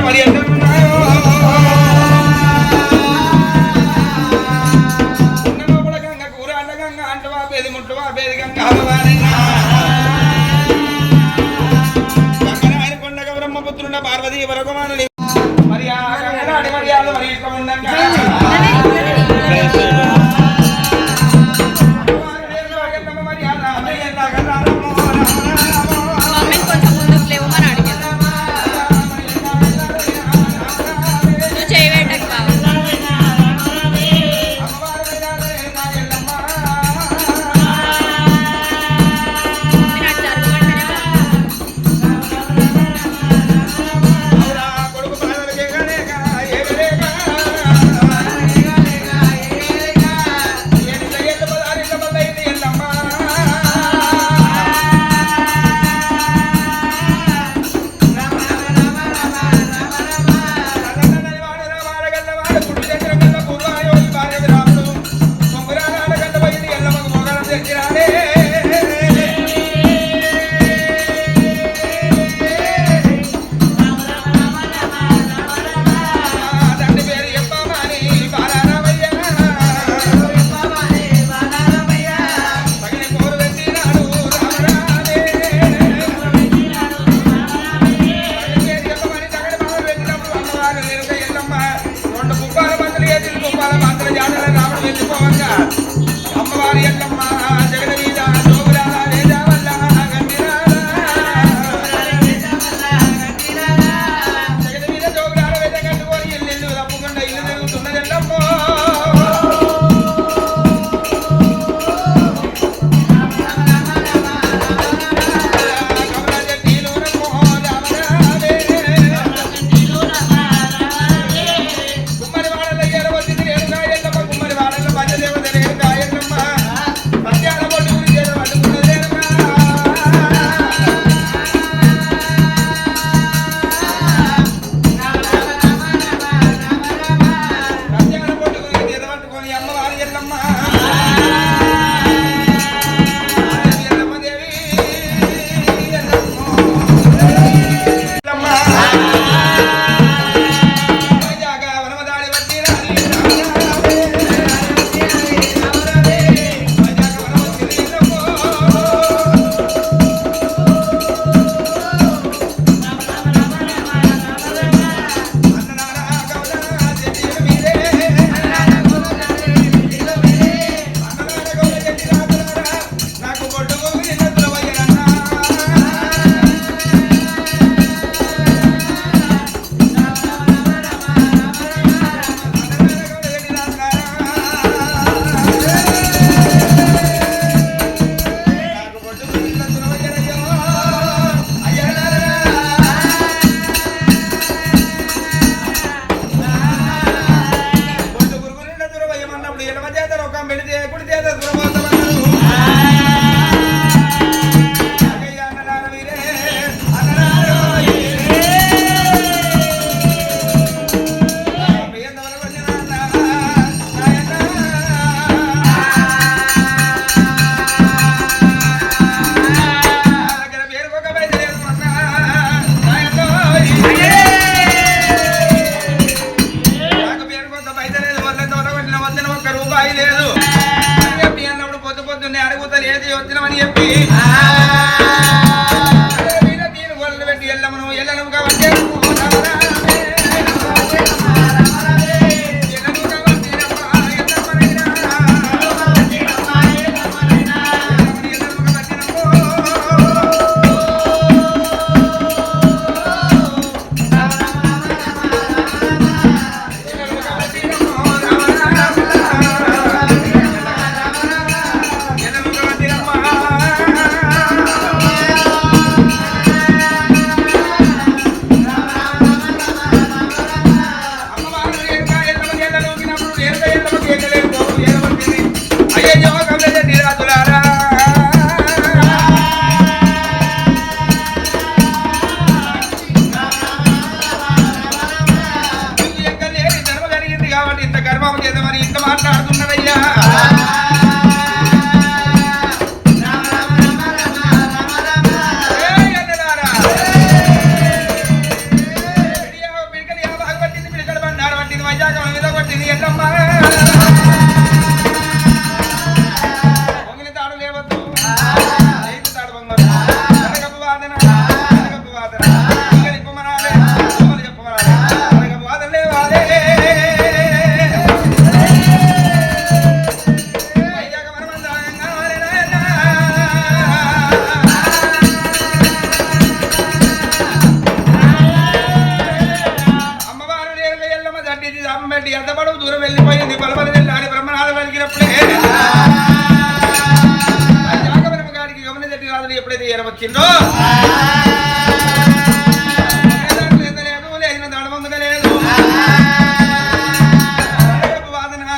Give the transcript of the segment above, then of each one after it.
మరి ఎట్లున్నాయో కూర అండగంగా అంటవా పేది ముట్టువా పేది గంగా గంగరాయన కొండగ బ్రహ్మపుత్రుండ పార్వతీ వరకుమానుని మరి ఆ గంగనాడి మర్యాద మరి ఇట్లా ఉండంగా వచ్చిందో లేచిన దడబందుగా లేదు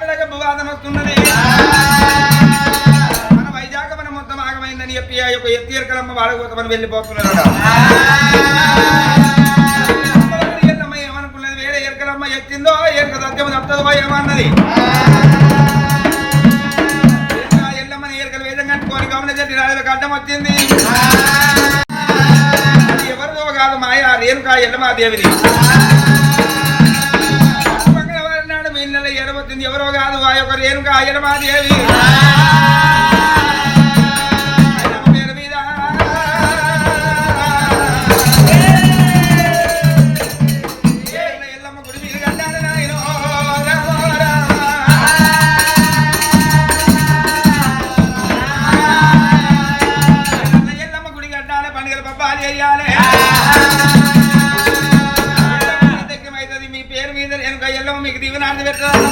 పిడగబ్బు వాదన వస్తున్నది మన వైజాగ మన మొత్తం ఆగమైందని చెప్పి ఆ యొక్క ఎత్తి ఎరకలమ్మ వాడకపోతామని వెళ్ళిపోతున్నాడు ఏమనుకున్నది వేరే ఎరకలమ్మ ఎత్తిందో ఎరక సత్యం తప్పదో ఏమన్నది ఎల్లమ్మని ఎరకలు వేదం కట్టుకొని గమనించి రాజులకు అడ్డం వచ్చింది ఎవరిదో కాదు మాయ రేణుకా ఎల్లమాదేవిది మంగళవారం నాడు మీ నెల ఎడబోతుంది ఎవరో కాదు ఆ యొక్క రేణుకా ఎల్లమాదేవి పేరు మీద ఎల్లమ్మ గుడి మీద కట్టాలి నాయనో ఎల్లమ్మ గుడి కట్టాలి పండుగల పబ్బాలు వేయాలి అవుతుంది మీ పేరు మీద రేణుకా ఎల్లమ్మ మీకు దీవెనార్థి పెట్టాలి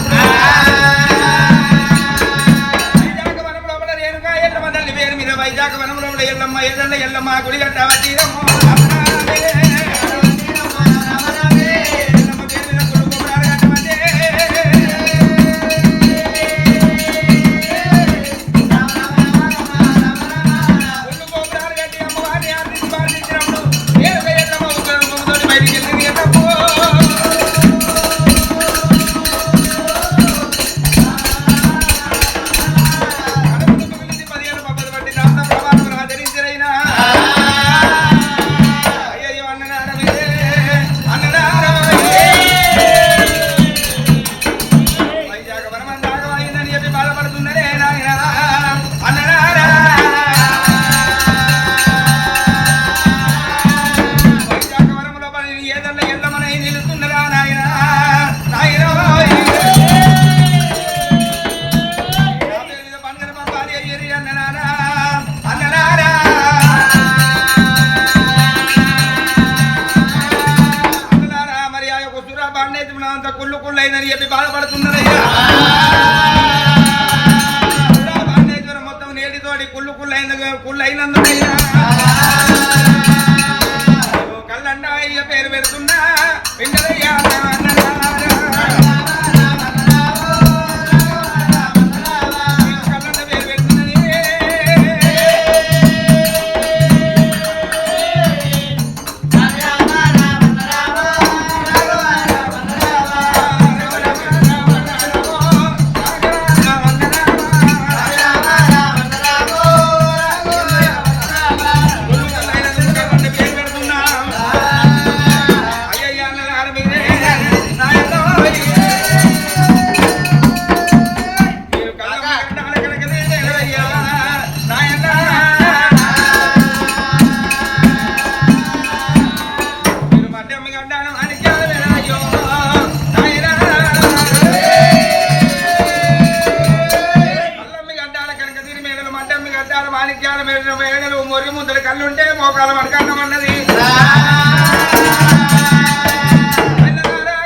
వైజాగ వనం లోపల రేణుకా ఎల్లమ్మ తల్లి పేరు మీద వైజాగ వనం లోపల ఎల్లమ్మ ఎల్లమ్మ ఎల్లమ్మ గుడి కట్టాలి కుళ్ళు కుళ్ళు అయిందని చెప్పి బాధపడుతున్నదయ్యా మొత్తం నేటితోటి కుళ్ళు కుళ్ళు అయినందుకయ్యా కళ్ళండా అయ్య పేరు పెడుతున్నా వెంకటయ్యా మొరి ముద్దలు కళ్ళుంటే మోకాల మడకన్నమన్నది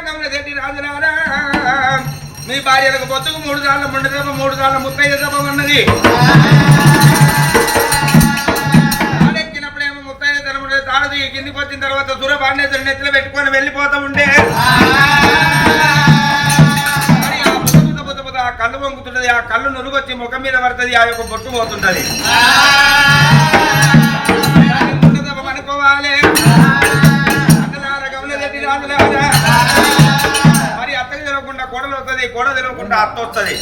గమనశెట్టి రాజునారా మీ భార్యలకు పొత్తుకు 3 సార్లు ముండు దెబ్బ 3 సార్లు ముత్తైదు దెబ్బమన్నది తాడెక్కినప్పుడేమో ముత్తైదు తెరముండే తాడు కిందికి వచ్చిన తర్వాత సురపాండేశ్వరి నెత్తిలో పెట్టుకొని వెళ్ళిపోతూ ఉంటే ఆ కళ్ళు వంగుతుంటది ఆ కళ్ళు నురుగొచ్చి ముఖం మీద పడుతుంది ఆ యొక్క బొట్టు పోతుంటది అనుకోవాలి గమనశెట్టి రాజులారా మరి అత్తకి తెలవకుండా కోడలు వస్తుంది కోడ తెలవకుండా అత్త వస్తుంది